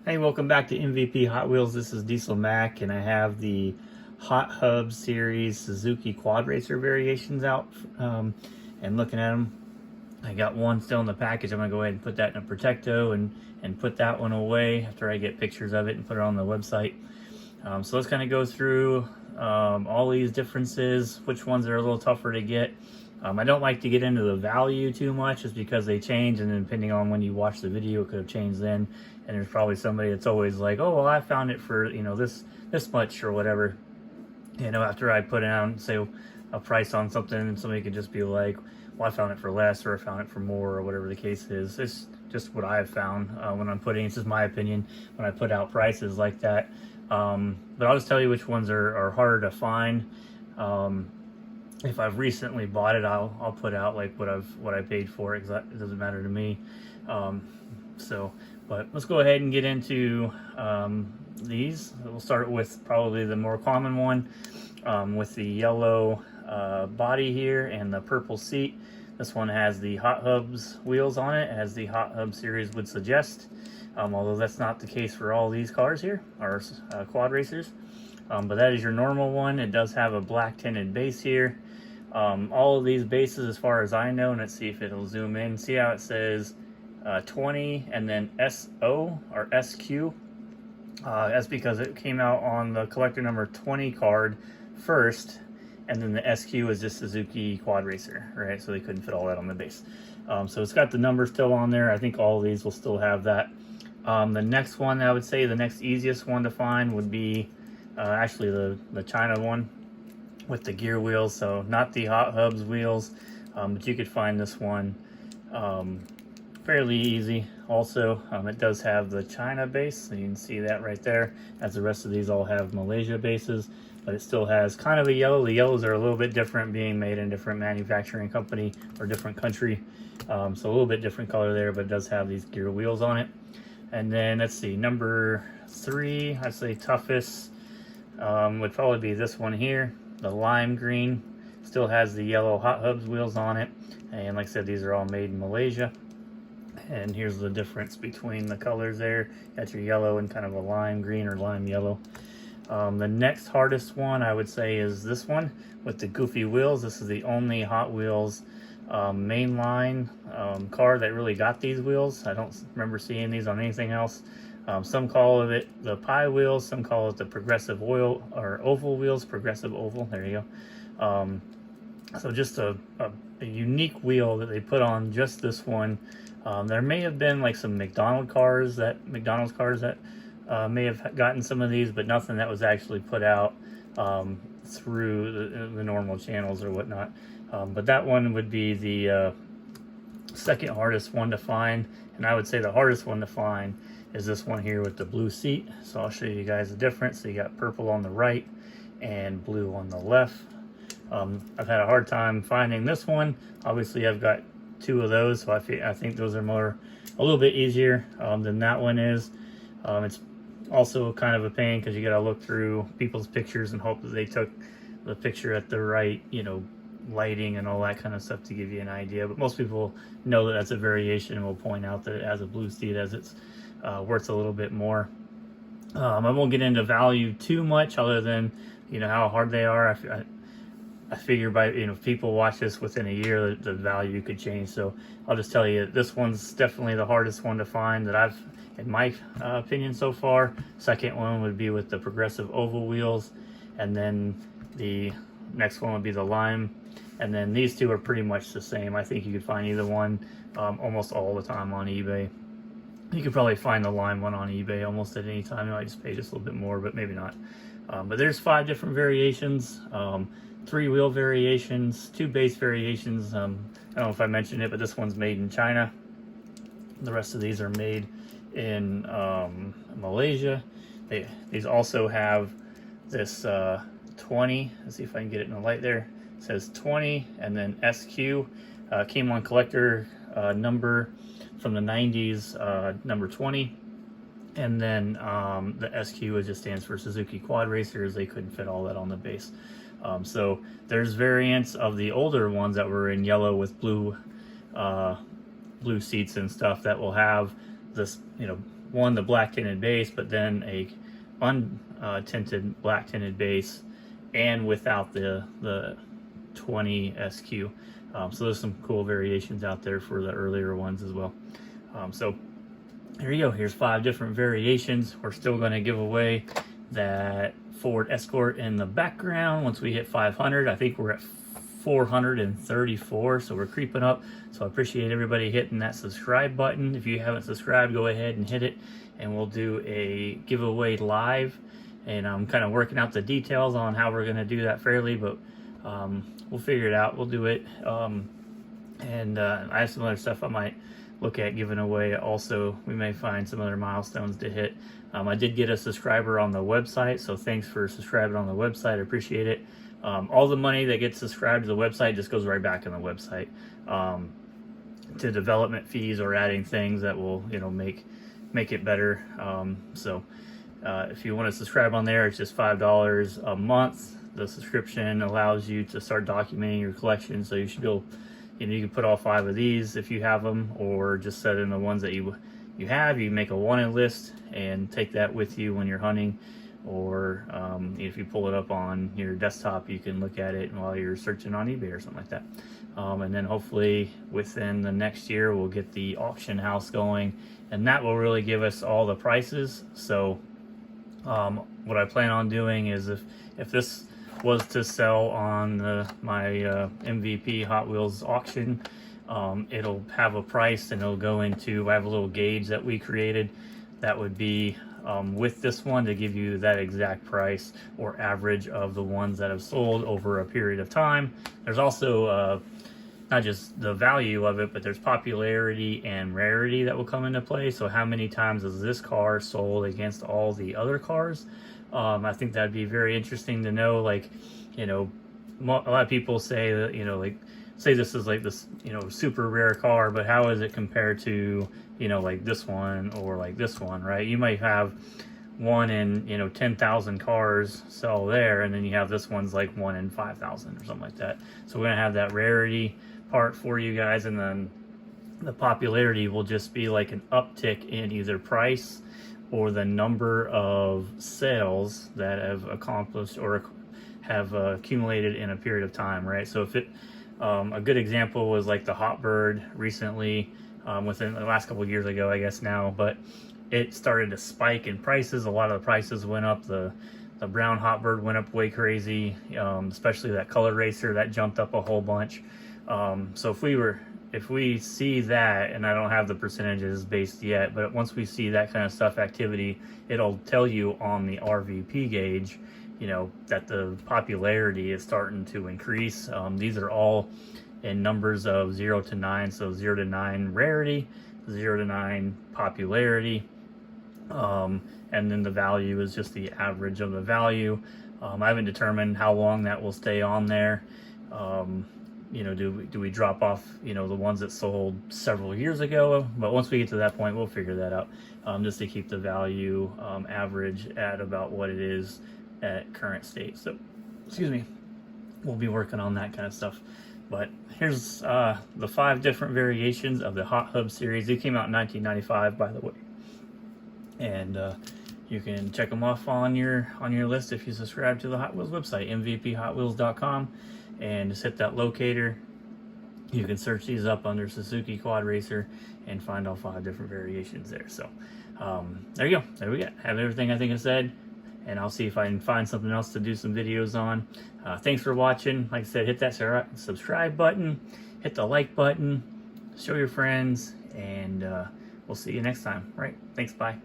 Hey, welcome back to MVP Hot Wheels. This is Diesel Mac, and I have the Hot Hub Series Suzuki Quadracer variations out. And looking at them, I got one still in the package. I'm gonna go ahead and put that in a Protecto and put that one away after I get pictures of it and put it on the website. So let's kind of go through all these differences, which ones are a little tougher to get. I don't like to get into the value too much just because they change, and then depending on when you watch the video, it could have changed then. And there's probably somebody that's always like, oh, well, I found it for, this much or whatever. After I put down, say, a price on something, and somebody could just be like, well, I found it for less, or I found it for more, or whatever the case is. It's just what I've found when I'm putting, it's just my opinion when I put out prices like that. But I'll just tell you which ones are harder to find. If I've recently bought it, I'll put out like what I paid for it, because it doesn't matter to me. But let's go ahead and get into these. We'll start with probably the more common one, with the yellow body here and the purple seat. This one has the Hot Hubs wheels on it, as the Hot Hub series would suggest, although that's not the case for all these cars here, our quad racers. But that is your normal one. It does have a black tinted base here. All of these bases, as far as I know, and let's see if it'll zoom in, see how it says 20 and then SO or SQ. That's because it came out on the collector number 20 card first, and then the SQ is just Suzuki Quad Racer, right? So they couldn't fit all that on the base. So it's got the number still on there. I think all of these will still have that. The next one, I would say the next easiest one to find would be actually the China one with the gear wheels. So not the Hot Hubs wheels, but you could find this one fairly easy. Also, it does have the China base, so you can see that right there, as the rest of these all have Malaysia bases, but it still has kind of a yellow. The yellows are a little bit different, being made in a different manufacturing company or different country, so a little bit different color there, but it does have these gear wheels on it. And then let's see, number 3, I'd say toughest would probably be this one here, the lime green. Still has the yellow Hot Hubs wheels on it, and like I said, these are all made in Malaysia. And here's the difference between the colors there. Got your yellow and kind of a lime green or lime yellow. The next hardest one, I would say, is this one with the goofy wheels. This is the only Hot Wheels mainline car that really got these wheels. I don't remember seeing these on anything else. Some call it the pie wheels, some call it the progressive oval wheels, progressive oval, there you go. So just a unique wheel that they put on just this one. There may have been like some McDonald's cars that may have gotten some of these, but nothing that was actually put out through the normal channels or whatnot. But that one would be the second hardest one to find, and I would say the hardest one to find is this one here with the blue seat. So I'll show you guys the difference. So you got purple on the right and blue on the left. I've had a hard time finding this one. Obviously I've got 2 of those, so I think those are a little bit easier than that one is. It's also kind of a pain because you got to look through people's pictures and hope that they took the picture at the right, lighting and all that kind of stuff to give you an idea. But most people know that that's a variation and will point out that it has a blue seat, as it's worth a little bit more. I won't get into value too much, other than how hard they are. I figure by if people watch this within a year, the value could change. So I'll just tell you, this one's definitely the hardest one to find that I've, in my opinion, so far. Second one would be with the progressive oval wheels, and then the next one would be the lime, and then these 2 are pretty much the same. I think you could find either one almost all the time on eBay. You could probably find the lime one on eBay almost at any time. You might just pay just a little bit more, but maybe not. But there's 5 different variations. 3 wheel variations, 2 base variations. I don't know if I mentioned it, but this one's made in China. The rest of these are made in Malaysia. These also have this 20. Let's see if I can get it in the light there. It says 20 and then SQ. Came on collector number from the 90s, number 20. And then the SQ just stands for Suzuki Quad Racers. They couldn't fit all that on the base. So there's variants of the older ones that were in yellow with blue seats and stuff that will have this, one, the black tinted base, but then a untinted black tinted base, and without the 20 SQ. So there's some cool variations out there for the earlier ones as well. So there you go. Here's 5 different variations. We're still going to give away that Ford Escort in the background once we hit 500. I think we're at 434, so we're creeping up. So I appreciate everybody hitting that subscribe button. If you haven't subscribed, go ahead and hit it, and we'll do a giveaway live. And I'm kind of working out the details on how we're going to do that fairly, but we'll figure it out. We'll do it. I have some other stuff I might look at giving away also. We may find some other milestones to hit. I did get a subscriber on the website, so thanks for subscribing on the website. I appreciate it. All the money that gets subscribed to the website just goes right back in the website to development fees or adding things that will, you know, make it better. If you want to subscribe on there, it's just $5 a month. The subscription allows you to start documenting your collection, so you should be able, you know, you can put all 5 of these if you have them, or just set in the ones that you have. You make a wanted list and take that with you when you're hunting, or if you pull it up on your desktop, you can look at it while you're searching on eBay or something like that. And then hopefully within the next year we'll get the auction house going, and that will really give us all the prices. So what I plan on doing is if this was to sell on my MVP Hot Wheels auction, it'll have a price, and it'll go into, I have a little gauge that we created that would be with this one to give you that exact price or average of the ones that have sold over a period of time. There's also not just the value of it, but there's popularity and rarity that will come into play. So how many times has this car sold against all the other cars? I think that'd be very interesting to know. Like, you know, a lot of people say that, you know, like, say this is like this, you know, super rare car, but how is it compared to, you know, like this one or like this one, right? You might have one in, you know, 10,000 cars sell there, and then you have this one's like 1 in 5,000 or something like that. So we're gonna have that rarity part for you guys, and then the popularity will just be like an uptick in either price or the number of sales that have accomplished or have accumulated in a period of time, right? So if it, a good example was like the Hot Bird recently, within the last couple of years ago, I guess now, but it started to spike in prices. A lot of the prices went up. The brown Hot Bird went up way crazy, especially that Quadracer that jumped up a whole bunch. So if we see that, and I don't have the percentages based yet, but once we see that kind of stuff activity, it'll tell you on the RVP gauge, you know, that the popularity is starting to increase. These are all in numbers of 0 to 9, so 0 to 9 rarity, 0 to 9 popularity, and then the value is just the average of the value. I haven't determined how long that will stay on there. You know, do we drop off, you know, the ones that sold several years ago? But once we get to that point, we'll figure that out, just to keep the value average at about what it is at current state. So, excuse me, we'll be working on that kind of stuff. But here's the 5 different variations of the Hot Hub series. They came out in 1995, by the way, and you can check them off on your list if you subscribe to the Hot Wheels website, mvphotwheels.com, and just hit that locator. You can search these up under Suzuki Quadracer and find all 5 different variations there. So there you go. There we go. Have everything I think I said, and I'll see if I can find something else to do some videos on. Thanks for watching. Like I said, hit that subscribe button, hit the like button, show your friends, and we'll see you next time. Right? Thanks. Bye.